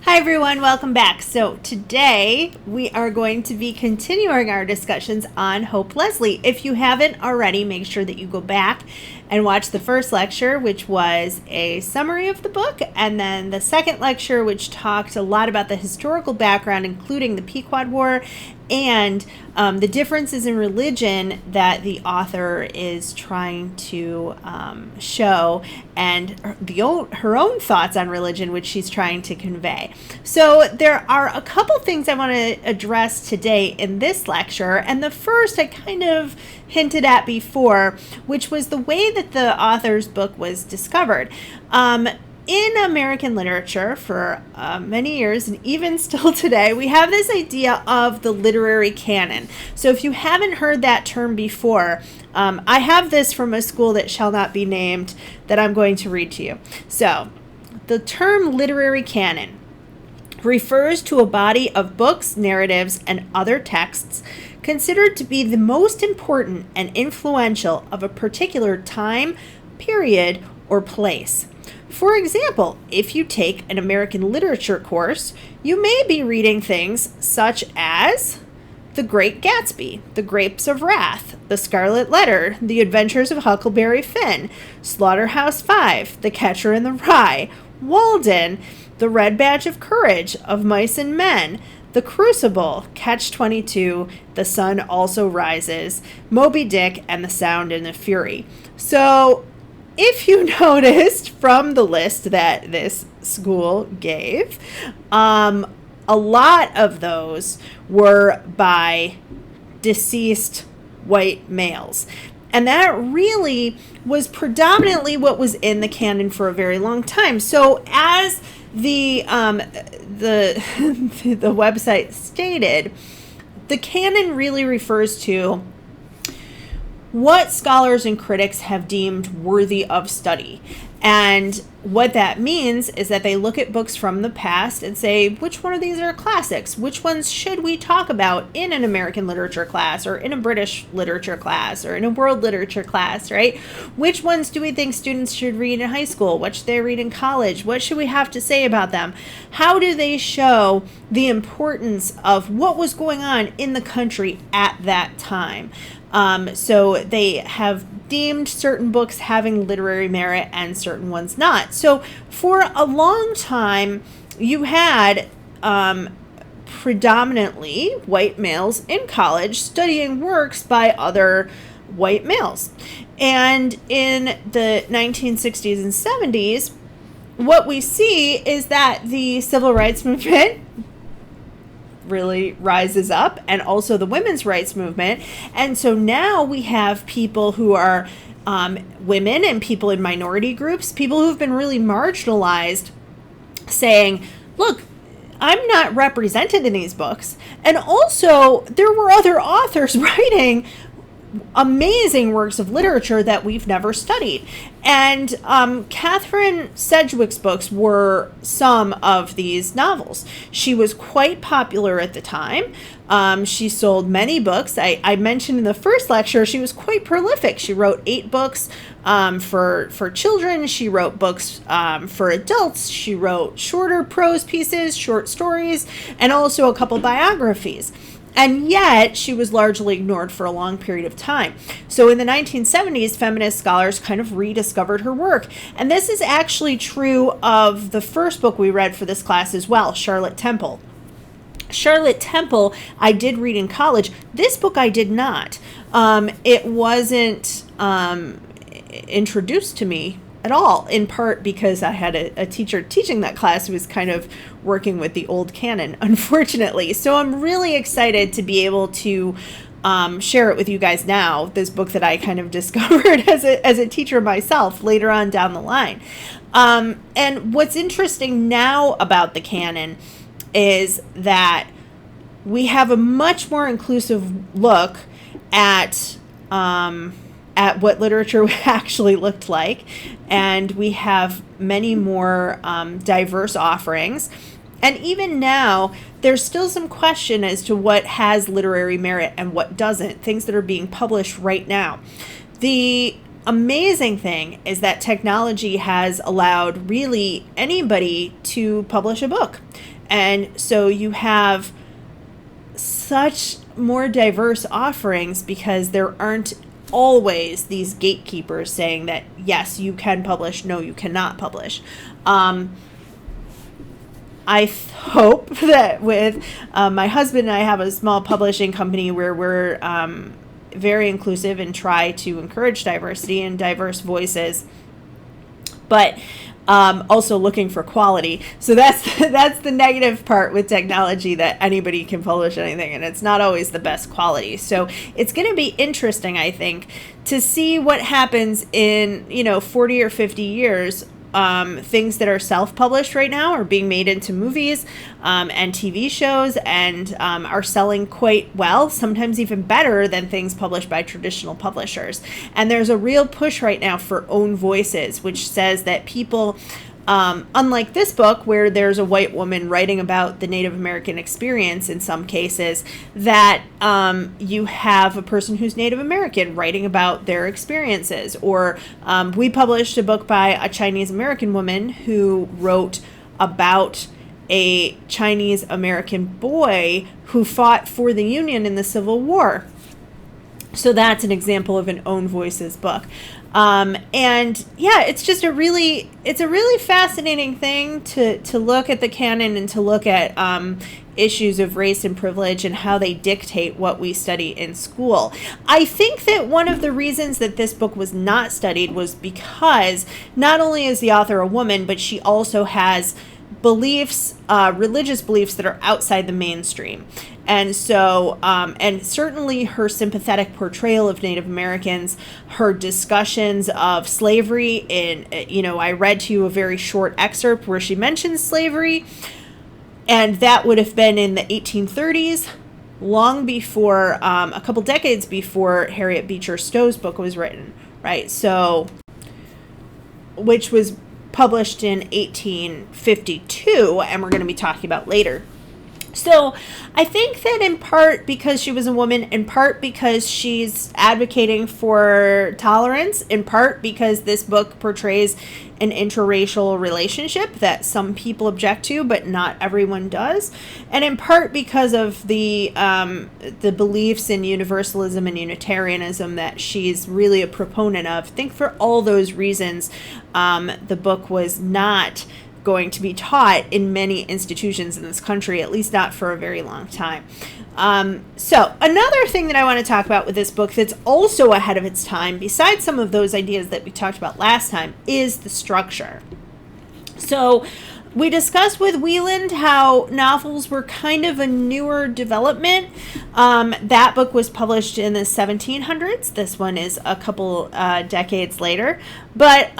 Hi everyone, welcome back. So today we are going to be continuing our discussions on Hope Leslie. If you haven't already, make sure that you go back and watch the first lecture, which was a summary of the book, and then the second lecture, which talked a lot about the historical background, including the Pequod War and the differences in religion that the author is trying to show, and her own thoughts on religion, which she's trying to convey. So there are a couple things I want to address today in this lecture, and the first I kind of hinted at before, which was the way that the author's book was discovered. In American literature for many years, and even still today, we have this idea of the literary canon. So if you haven't heard that term before, I have this from a school that shall not be named that I'm going to read to you. So the term literary canon refers to a body of books, narratives, and other texts considered to be the most important and influential of a particular time, period, or place. For example, if you take an American literature course, you may be reading things such as The Great Gatsby, The Grapes of Wrath, The Scarlet Letter, The Adventures of Huckleberry Finn, Slaughterhouse-Five, The Catcher in the Rye, Walden, The Red Badge of Courage, Of Mice and Men, The Crucible, Catch-22, The Sun Also Rises, Moby Dick, and The Sound and the Fury. So if you noticed from the list that this school gave, a lot of those were by deceased white males. And that really was predominantly what was in the canon for a very long time. So as the website stated, the canon really refers to what scholars and critics have deemed worthy of study. And what that means is that they look at books from the past and say, which one of these are classics? Which ones should we talk about in an American literature class, or in a British literature class, or in a world literature class, right? Which ones do we think students should read in high school? What should they read in college? What should we have to say about them? How do they show the importance of what was going on in the country at that time? So they have deemed certain books having literary merit and certain ones not. So for a long time, you had predominantly white males in college studying works by other white males. And in the 1960s and 70s, what we see is that the civil rights movement really rises up, and also the women's rights movement. And so now we have people who are women and people in minority groups, people who've been really marginalized, saying, look, I'm not represented in these books. And also there were other authors writing amazing works of literature that we've never studied. And Catharine Sedgwick's books were some of these novels. She was quite popular at the time. She sold many books. I mentioned in the first lecture, she was quite prolific. She wrote 8 books for children. She wrote books for adults. She wrote shorter prose pieces, short stories, and also a couple biographies. And yet, she was largely ignored for a long period of time. So in the 1970s, feminist scholars kind of rediscovered her work. And this is actually true of the first book we read for this class as well, Charlotte Temple. Charlotte Temple, I did read in college. This book I did not. It wasn't introduced to me at all, in part because I had a teacher teaching that class who was kind of working with the old canon, unfortunately. So I'm really excited to be able to share it with you guys now, this book that I kind of discovered as a teacher myself later on down the line. And what's interesting now about the canon is that we have a much more inclusive look at what literature actually looked like, and we have many more diverse offerings. And even now, there's still some question as to what has literary merit and what doesn't, things that are being published right now. The amazing thing is that technology has allowed really anybody to publish a book. And so you have such more diverse offerings because there aren't always these gatekeepers saying that, yes, you can publish, no, you cannot publish. I hope that with my husband and I have a small publishing company where we're very inclusive and try to encourage diversity and diverse voices, but also looking for quality. So that's the negative part with technology, that anybody can publish anything, and it's not always the best quality. So it's going to be interesting, I think, to see what happens in 40 or 50 years. Things that are self-published right now are being made into movies and TV shows, and are selling quite well, sometimes even better than things published by traditional publishers. And there's a real push right now for own voices, which says that people, unlike this book where there's a white woman writing about the Native American experience in some cases, that you have a person who's Native American writing about their experiences. Or we published a book by a Chinese American woman who wrote about a Chinese American boy who fought for the Union in the Civil War. So that's an example of an own voices book. And yeah, it's just a really fascinating thing to look at the canon and to look at issues of race and privilege and how they dictate what we study in school. I think that one of the reasons that this book was not studied was because not only is the author a woman, but she also has beliefs, religious beliefs that are outside the mainstream. And so, and certainly her sympathetic portrayal of Native Americans, her discussions of slavery I read to you a very short excerpt where she mentions slavery, and that would have been in the 1830s, long before, a couple decades before Harriet Beecher Stowe's book was written, right? So, which was published in 1852, and we're going to be talking about later. So I think that in part because she was a woman, in part because she's advocating for tolerance, in part because this book portrays an interracial relationship that some people object to, but not everyone does, and in part because of the beliefs in universalism and Unitarianism that she's really a proponent of. I think for all those reasons, the book was not going to be taught in many institutions in this country, at least not for a very long time. So another thing that I want to talk about with this book that's also ahead of its time, besides some of those ideas that we talked about last time, is the structure. So we discussed with Wieland how novels were kind of a newer development. That book was published in the 1700s. This one is a couple decades later. But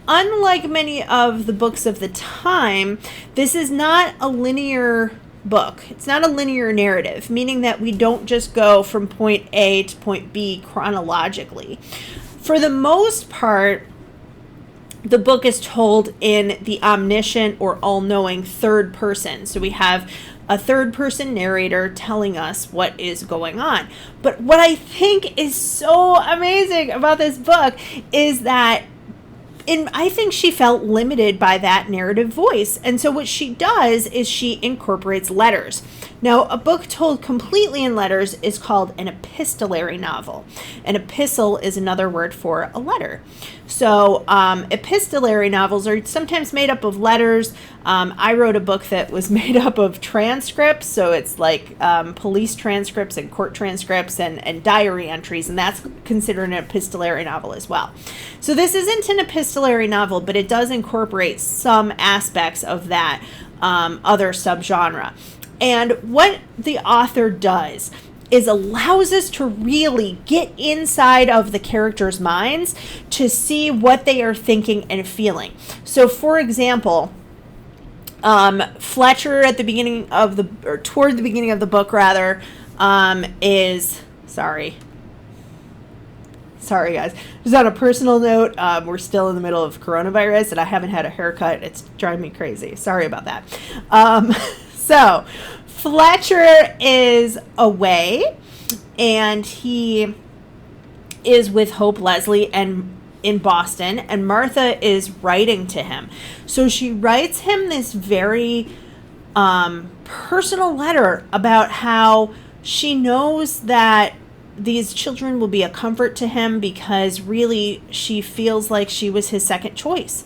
unlike many of the books of the time, this is not a linear book. It's not a linear narrative, meaning that we don't just go from point A to point B chronologically. For the most part, the book is told in the omniscient or all-knowing third person. So we have a third-person narrator telling us what is going on. But what I think is so amazing about this book is that I think she felt limited by that narrative voice. And so what she does is she incorporates letters. Now, a book told completely in letters is called an epistolary novel. An epistle is another word for a letter. So epistolary novels are sometimes made up of letters. I wrote a book that was made up of transcripts. So it's like police transcripts and court transcripts and diary entries. And that's considered an epistolary novel as well. So this isn't an epistolary novel, but it does incorporate some aspects of that other subgenre. And what the author does is allows us to really get inside of the characters' minds to see what they are thinking and feeling. So, for example, Fletcher at the beginning of toward the beginning of the book, rather, is sorry guys. Just on a personal note, we're still in the middle of coronavirus and I haven't had a haircut. It's driving me crazy. Sorry about that. So Fletcher is away and he is with Hope Leslie and in Boston, and Martha is writing to him. So she writes him this very personal letter about how she knows that these children will be a comfort to him because really she feels like she was his second choice.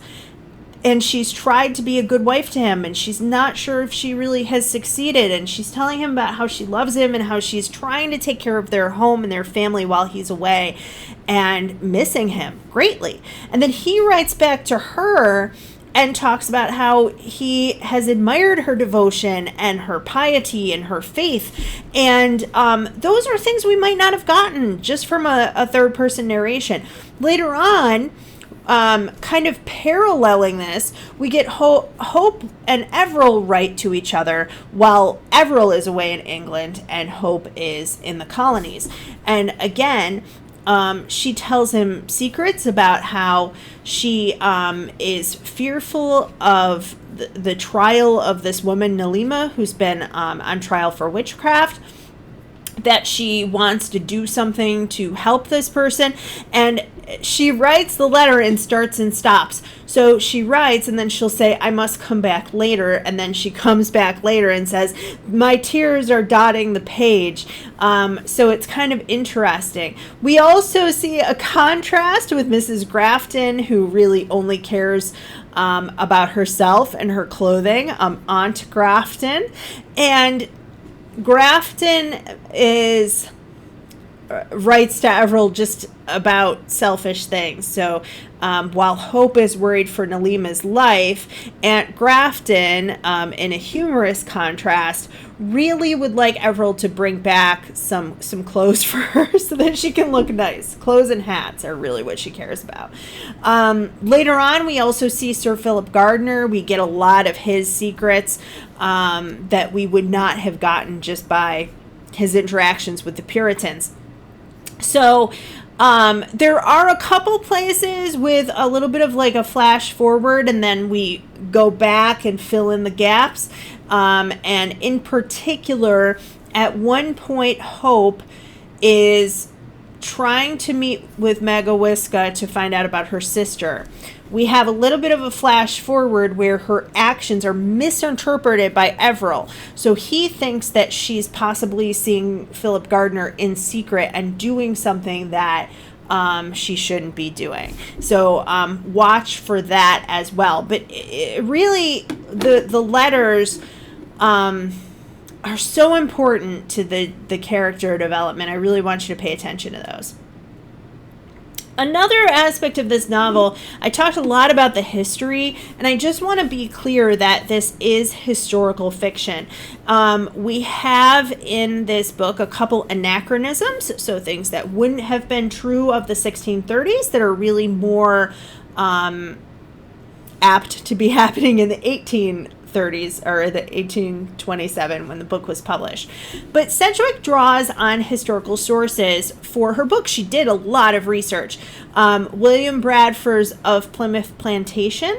And she's tried to be a good wife to him, and she's not sure if she really has succeeded. And she's telling him about how she loves him and how she's trying to take care of their home and their family while he's away and missing him greatly. And then he writes back to her and talks about how he has admired her devotion and her piety and her faith. And those are things we might not have gotten just from a third-person narration. Later on, kind of paralleling this, we get Hope and Everil write to each other while Everil is away in England and Hope is in the colonies. And again, she tells him secrets about how she is fearful of the trial of this woman, Nalima, who's been on trial for witchcraft, that she wants to do something to help this person. And she writes the letter and starts and stops. So she writes and then she'll say, I must come back later. And then she comes back later and says, my tears are dotting the page. So it's kind of interesting. We also see a contrast with Mrs. Grafton, who really only cares about herself and her clothing, Aunt Grafton. And Grafton writes to Everil just about selfish things. So while Hope is worried for Nalima's life, Aunt Grafton, in a humorous contrast, really would like Everil to bring back some clothes for her so that she can look nice. Clothes and hats are really what she cares about. Later on, we also see Sir Philip Gardner. We get a lot of his secrets that we would not have gotten just by his interactions with the Puritans. So there are a couple places with a little bit of like a flash forward, and then we go back and fill in the gaps. And in particular, at one point, Hope is trying to meet with Magawiska to find out about her sister. We have a little bit of a flash forward where her actions are misinterpreted by Everil. So he thinks that she's possibly seeing Philip Gardner in secret and doing something that she shouldn't be doing. So watch for that as well. But really, the letters are so important to the character development. I really want you to pay attention to those. Another aspect of this novel, I talked a lot about the history, and I just want to be clear that this is historical fiction. We have in this book a couple anachronisms, so things that wouldn't have been true of the 1630s that are really more apt to be happening in the 1830s or the 1827 when the book was published. But Sedgwick draws on historical sources for her book. She did a lot of research. William Bradford's Of Plymouth Plantation,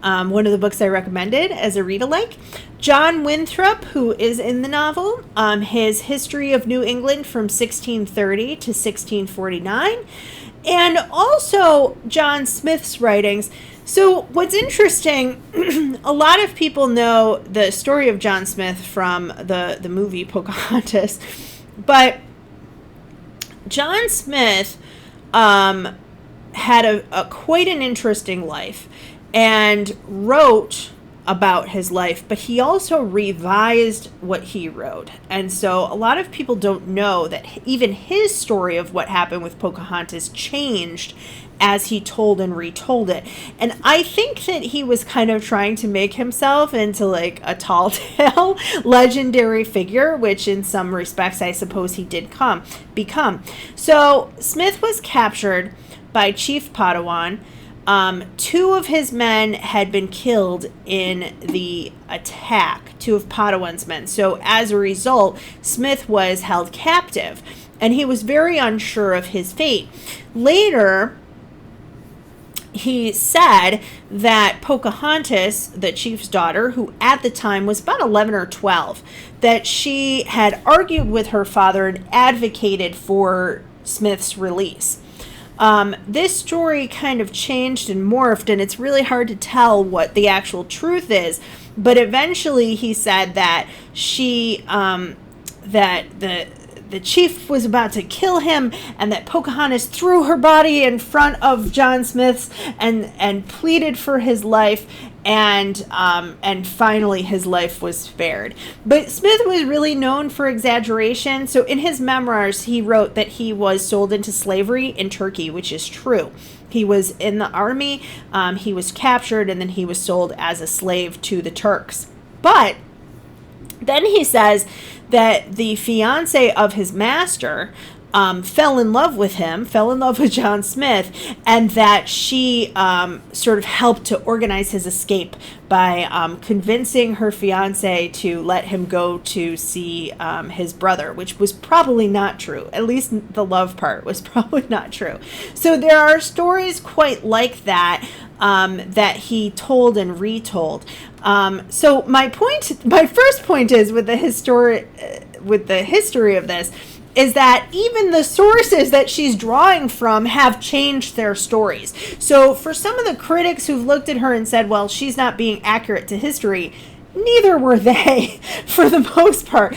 one of the books I recommended as a read-alike. John Winthrop, who is in the novel, his History of New England from 1630 to 1649, and also John Smith's writings. So what's interesting, a lot of people know the story of John Smith from the movie Pocahontas, but John Smith had a quite an interesting life and wrote about his life, but he also revised what he wrote. And so a lot of people don't know that even his story of what happened with Pocahontas changed as he told and retold it. And I think that he was kind of trying to make himself into like a tall tale legendary figure, which in some respects I suppose he did become. So Smith was captured by Chief Potawatomi. Two of his men had been killed in the attack, two of Potawatomi's men. So as a result, Smith was held captive, and he was very unsure of his fate. Later, he said that Pocahontas, the chief's daughter, who at the time was about 11 or 12, that she had argued with her father and advocated for Smith's release. This story kind of changed and morphed, and it's really hard to tell what the actual truth is. But eventually he said that that the chief was about to kill him, and that Pocahontas threw her body in front of John Smith's and pleaded for his life, and finally his life was spared. But Smith was really known for exaggeration, so in his memoirs he wrote that he was sold into slavery in Turkey, which is true. He was in the army, he was captured, and then he was sold as a slave to the Turks. But then he says that the fiance of his master fell in love with John Smith, and that she sort of helped to organize his escape by convincing her fiance to let him go to see his brother, which was probably not true. At least the love part was probably not true. So there are stories quite like that that he told and retold. So my first point is with the history of this is that even the sources that she's drawing from have changed their stories. So for some of the critics who've looked at her and said, well, she's not being accurate to history, neither were they for the most part.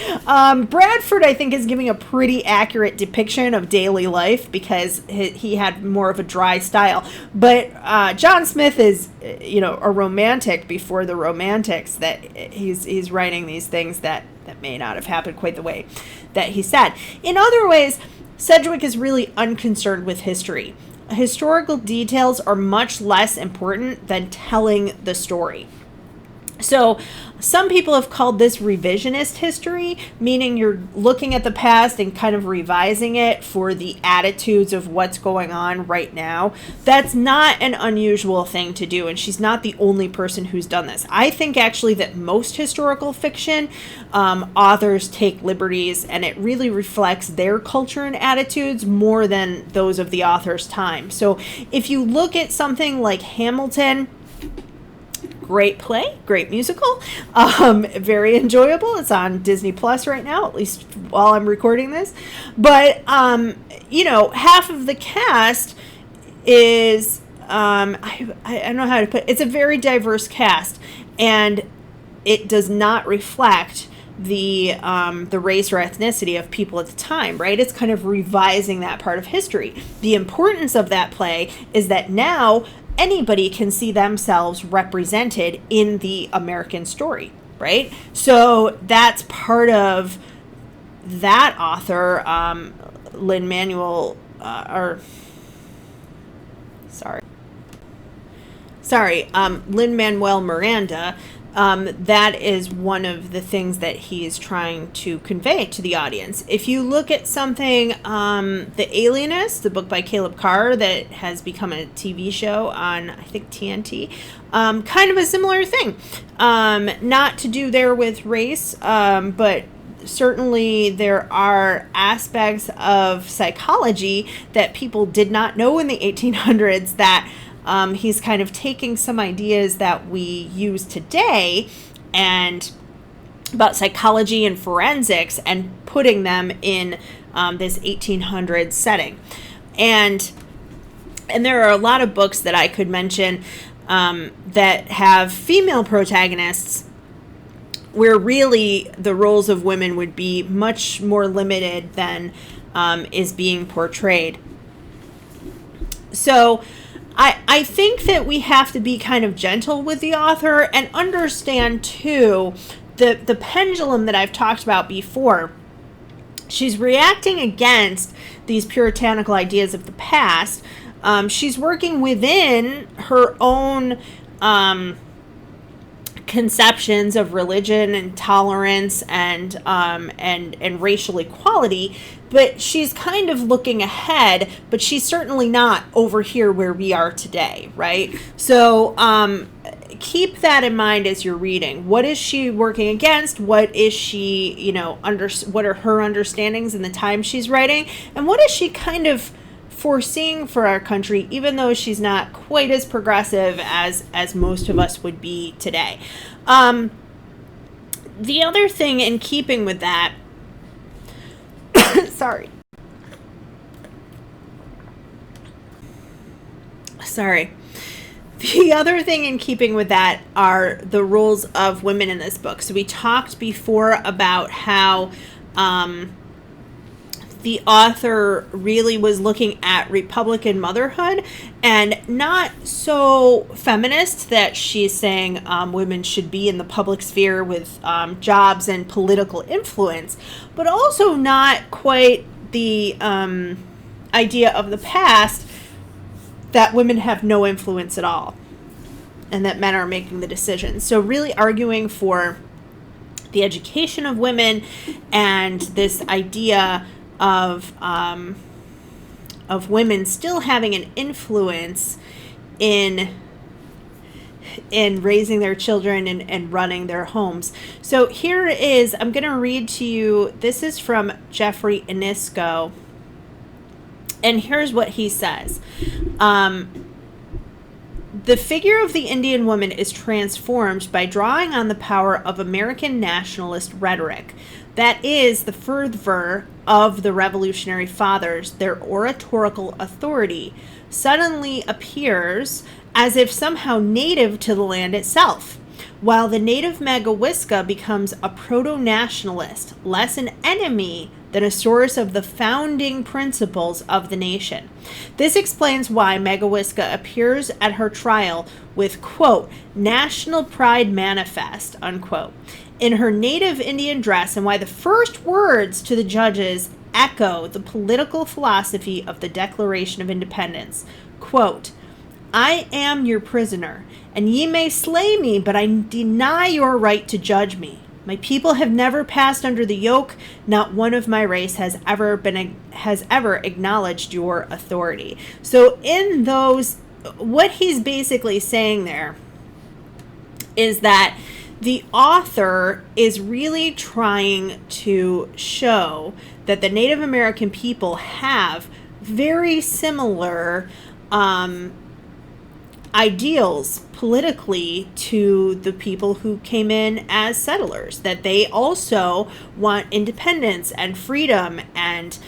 Bradford, I think, is giving a pretty accurate depiction of daily life because he had more of a dry style. But John Smith is, a romantic before the romantics, that he's writing these things that may not have happened quite the way that he said. In other ways, Sedgwick is really unconcerned with history. Historical details are much less important than telling the story. So some people have called this revisionist history, meaning you're looking at the past and kind of revising it for the attitudes of what's going on right now. That's not an unusual thing to do, and she's not the only person who's done this. I think actually that most historical fiction authors take liberties, and it really reflects their culture and attitudes more than those of the author's time. So if you look at something like Hamilton, great play, great musical, very enjoyable. It's on Disney Plus right now, at least while I'm recording this. But, half of the cast is, I don't know how to put it. It's a very diverse cast, and it does not reflect the race or ethnicity of people at the time, right? It's kind of revising that part of history. The importance of that play is that now anybody can see themselves represented in the American story, right? So that's part of that author, Lin-Manuel Miranda. That is one of the things that he is trying to convey to the audience. If you look at something, The Alienist, the book by Caleb Carr that has become a TV show on, I think, TNT, kind of a similar thing. Not to do there with race, but certainly there are aspects of psychology that people did not know in the 1800s that he's kind of taking some ideas that we use today and about psychology and forensics and putting them in this 1800s setting. And there are a lot of books that I could mention that have female protagonists where really the roles of women would be much more limited than is being portrayed. So I think that we have to be kind of gentle with the author and understand, too, the pendulum that I've talked about before. She's reacting against these puritanical ideas of the past. She's working within her own conceptions of religion and tolerance and racial equality, but she's kind of looking ahead, but she's certainly not over here where we are today, right? So keep that in mind as you're reading. What is she working against? What is she, what are her understandings in the time she's writing? And what is she kind of foreseeing for our country, even though she's not quite as progressive as most of us would be today. The other thing in keeping with that, sorry. Sorry. The other thing in keeping with that are the roles of women in this book. So we talked before about how the author really was looking at Republican motherhood and not so feminist that she's saying women should be in the public sphere with jobs and political influence, but also not quite the idea of the past that women have no influence at all and that men are making the decisions. So really arguing for the education of women and this idea of women still having an influence in raising their children and running their homes. So here is, I'm going to read to you, this is from Jeffrey Inisko, and here's what he says. The figure of the Indian woman is transformed by drawing on the power of American nationalist rhetoric. That is the fervor of the Revolutionary Fathers. Their oratorical authority suddenly appears as if somehow native to the land itself, while the native Magawiska becomes a proto-nationalist, less an enemy than a source of the founding principles of the nation. This explains why Magawiska appears at her trial with, quote, national pride manifest, unquote, in her native Indian dress, and why the first words to the judges echo the political philosophy of the Declaration of Independence. Quote, I am your prisoner, and ye may slay me, but I deny your right to judge me. My people have never passed under the yoke. Not one of my race has ever acknowledged your authority. So in those, what he's basically saying there is that the author is really trying to show that the Native American people have very similar ideals politically to the people who came in as settlers, that they also want independence and freedom and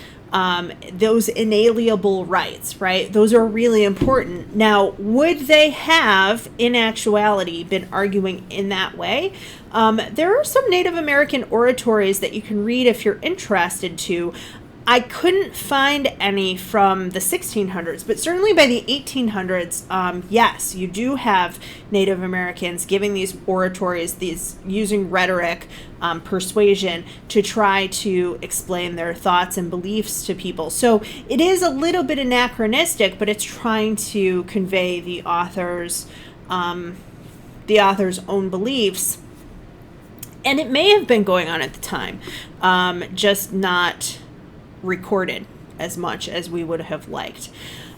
those inalienable rights, right? Those are really important. Now, would they have, in actuality, been arguing in that way? There are some Native American oratories that you can read if you're interested to. I couldn't find any from the 1600s, but certainly by the 1800s, yes, you do have Native Americans giving these oratories, these using rhetoric, persuasion to try to explain their thoughts and beliefs to people. So it is a little bit anachronistic, but it's trying to convey the author's own beliefs. And it may have been going on at the time, just not recorded as much as we would have liked.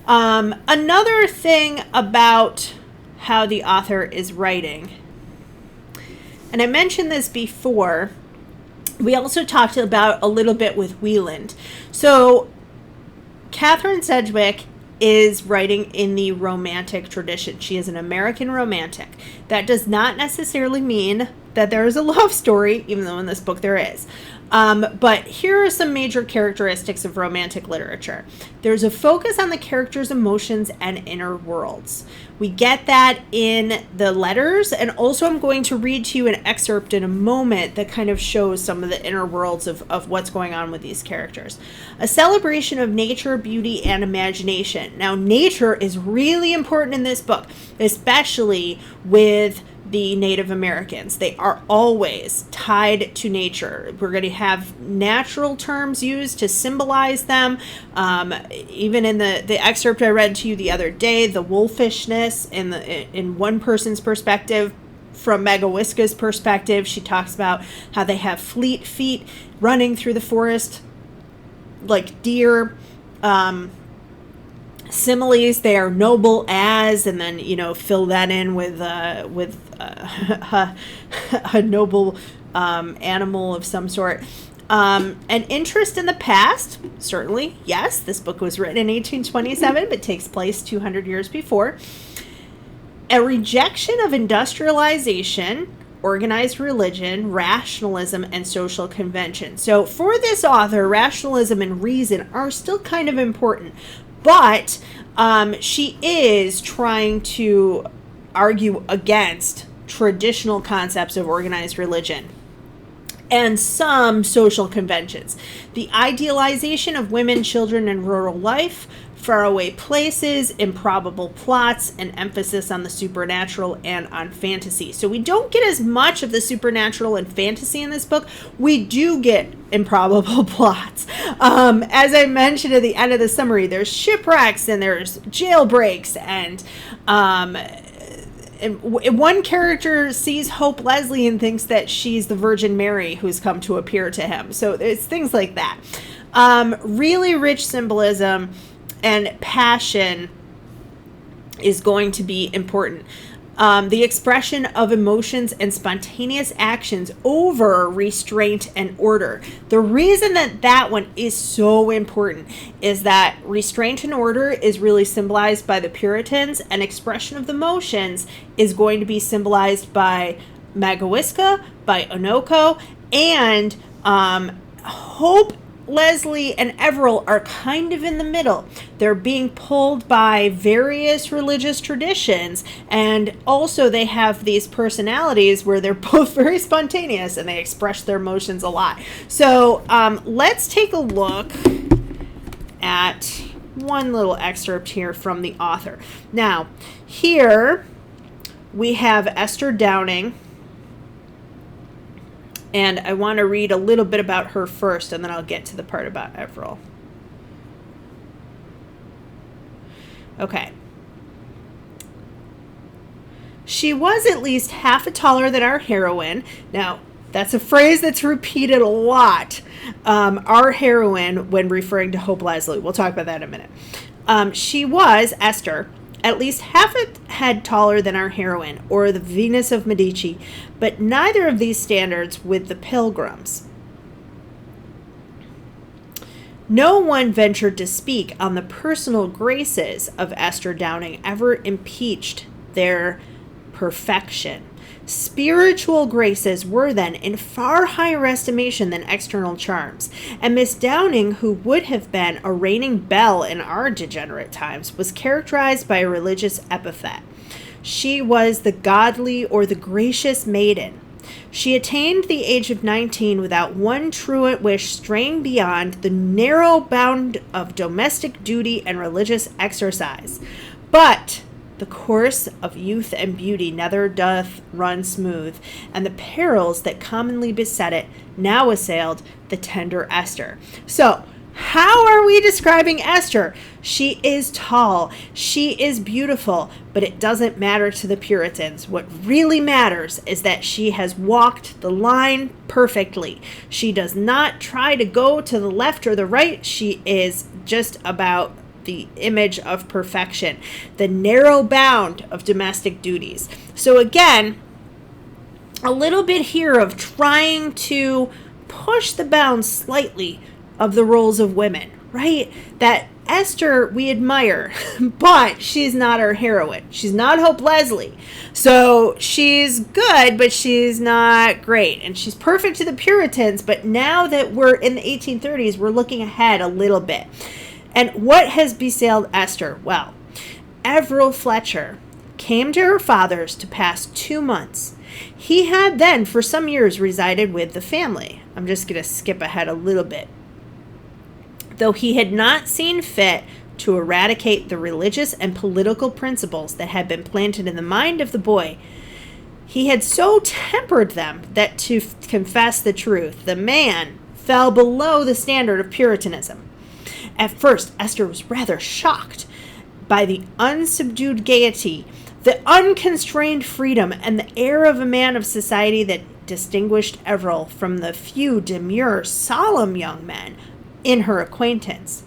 Another thing about how the author is writing, and I mentioned this before, we also talked about a little bit with Wieland. So Catharine Sedgwick is writing in the romantic tradition. She is an American romantic. That does not necessarily mean that there is a love story, even though in this book there is. But here are some major characteristics of romantic literature. There's a focus on the characters' emotions and inner worlds. We get that in the letters, and also I'm going to read to you an excerpt in a moment that kind of shows some of the inner worlds of what's going on with these characters. A celebration of nature, beauty, and imagination. Now, nature is really important in this book, especially with the Native Americans. They are always tied to nature. We're going to have natural terms used to symbolize them. Even in the excerpt I read to you the other day, the wolfishness in one person's perspective, from Magawiska's perspective, she talks about how they have fleet feet running through the forest like deer. Similes, they are noble as, and then fill that in with a noble animal of some sort. An interest in the past, certainly, yes. This book was written in 1827, but takes place 200 years before. A rejection of industrialization, organized religion, rationalism, and social convention. So for this author, rationalism and reason are still kind of important. But She is trying to argue against traditional concepts of organized religion and some social conventions. The idealization of women, children, and rural life, faraway places, improbable plots, and emphasis on the supernatural and on fantasy. So we don't get as much of the supernatural and fantasy in this book. We do get improbable plots. As I mentioned at the end of the summary, there's shipwrecks and there's jailbreaks, and one character sees Hope Leslie and thinks that she's the Virgin Mary who's come to appear to him. So it's things like that. Really rich symbolism and passion is going to be important. The expression of emotions and spontaneous actions over restraint and order. The reason that one is so important is that restraint and order is really symbolized by the Puritans, and expression of the emotions is going to be symbolized by Magawiska, by Onoko, and Hope, Leslie, and Everil are kind of in the middle. They're being pulled by various religious traditions, and also they have these personalities where they're both very spontaneous and they express their emotions a lot. So let's take a look at one little excerpt here from the author. Now, here we have Esther Downing, and I want to read a little bit about her first, and then I'll get to the part about Everil. Okay. She was at least half a taller than our heroine. Now, that's a phrase that's repeated a lot. Our heroine, when referring to Hope Leslie. We'll talk about that in a minute. She was, Esther, at least half a head taller than our heroine, or the Venus of Medici, but neither of these standards with the Pilgrims. No one ventured to speak on the personal graces of Esther Downing ever impeached their perfection. Spiritual graces were then in far higher estimation than external charms, and Miss Downing, who would have been a reigning belle in our degenerate times, was characterized by a religious epithet. She was the godly or the gracious maiden. She attained the age of 19 without one truant wish straying beyond the narrow bound of domestic duty and religious exercise. But the course of youth and beauty never doth run smooth, and the perils that commonly beset it now assailed the tender Esther. So, how are we describing Esther? She is tall, she is beautiful, but it doesn't matter to the Puritans. What really matters is that she has walked the line perfectly. She does not try to go to the left or the right. She is just about the image of perfection, the narrow bound of domestic duties. So again, a little bit here of trying to push the bounds slightly of the roles of women, right? That Esther we admire, but she's not our heroine. She's not Hope Leslie. So she's good, but she's not great. And she's perfect to the Puritans, but now that we're in the 1830s, we're looking ahead a little bit. And what has besailed Esther? Well, Everil Fletcher came to her father's to pass 2 months. He had then for some years resided with the family. I'm just going to skip ahead a little bit. Though he had not seen fit to eradicate the religious and political principles that had been planted in the mind of the boy, he had so tempered them that, to confess the truth, the man fell below the standard of Puritanism. At first, Esther was rather shocked by the unsubdued gaiety, the unconstrained freedom, and the air of a man of society that distinguished Everil from the few demure, solemn young men in her acquaintance.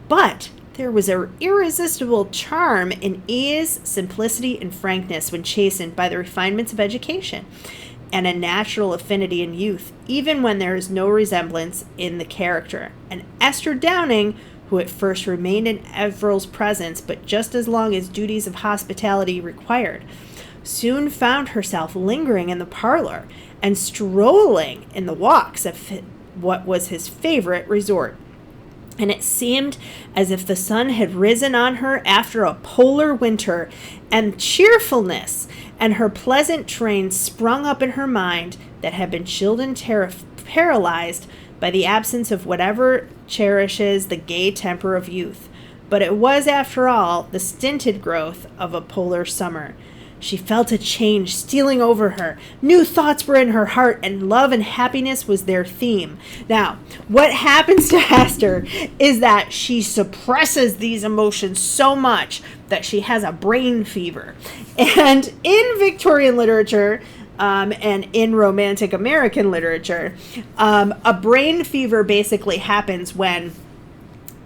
But there was an irresistible charm in ease, simplicity, and frankness when chastened by the refinements of education, and a natural affinity in youth, even when there is no resemblance in the character. And Esther Downing, who at first remained in Everil's presence, but just as long as duties of hospitality required, soon found herself lingering in the parlor and strolling in the walks of what was his favorite resort. and it seemed as if the sun had risen on her after a polar winter, and cheerfulness and her pleasant train sprung up in her mind that had been chilled and paralyzed by the absence of whatever cherishes the gay temper of youth. But it was, after all, the stinted growth of a polar summer. She felt a change stealing over her. New thoughts were in her heart, and love and happiness was their theme. Now, what happens to Esther is that she suppresses these emotions so much that she has a brain fever. And in Victorian literature, and in Romantic American literature, a brain fever basically happens when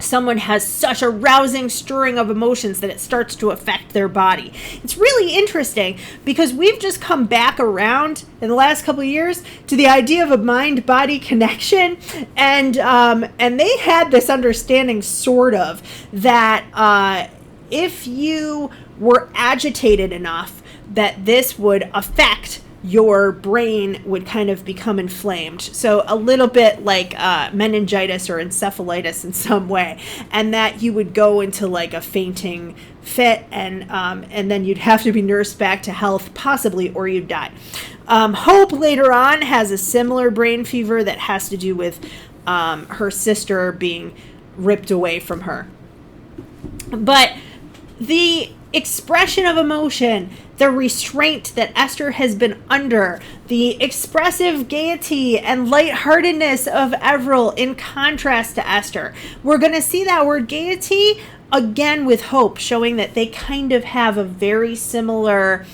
someone has such a rousing stirring of emotions that it starts to affect their body. It's really interesting because we've just come back around in the last couple of years to the idea of a mind-body connection, and they had this understanding, sort of, that if you were agitated enough, that this would affect your brain, would kind of become inflamed. So a little bit like meningitis or encephalitis in some way, and that you would go into like a fainting fit, and then you'd have to be nursed back to health, possibly, or you'd die. Hope later on has a similar brain fever that has to do with her sister being ripped away from her. But the expression of emotion, the restraint that Esther has been under, the expressive gaiety and lightheartedness of Avril in contrast to Esther. We're going to see that word gaiety again with Hope, showing that they kind of have a very similar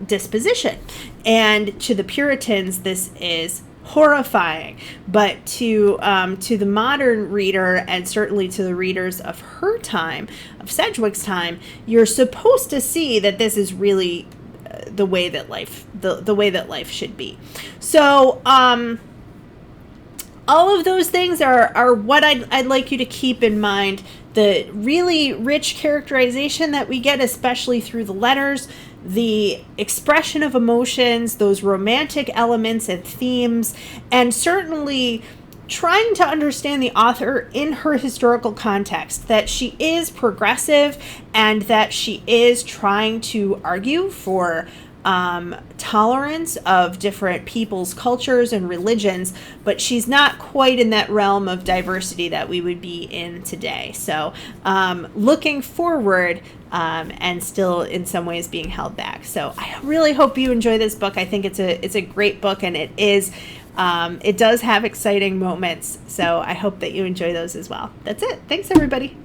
disposition. And to the Puritans, this is horrifying, but to the modern reader, and certainly to the readers of her time, of Sedgwick's time, you're supposed to see that this is really the way that life should be. So all of those things are what I'd like you to keep in mind. The really rich characterization that we get, especially through the letters, the expression of emotions, those romantic elements and themes, and certainly trying to understand the author in her historical context, that she is progressive and that she is trying to argue for tolerance of different people's cultures and religions, but she's not quite in that realm of diversity that we would be in today. So looking forward, and still in some ways being held back. So I really hope you enjoy this book. I think it's a great book, and it does have exciting moments. So I hope that you enjoy those as well. That's it. Thanks, everybody.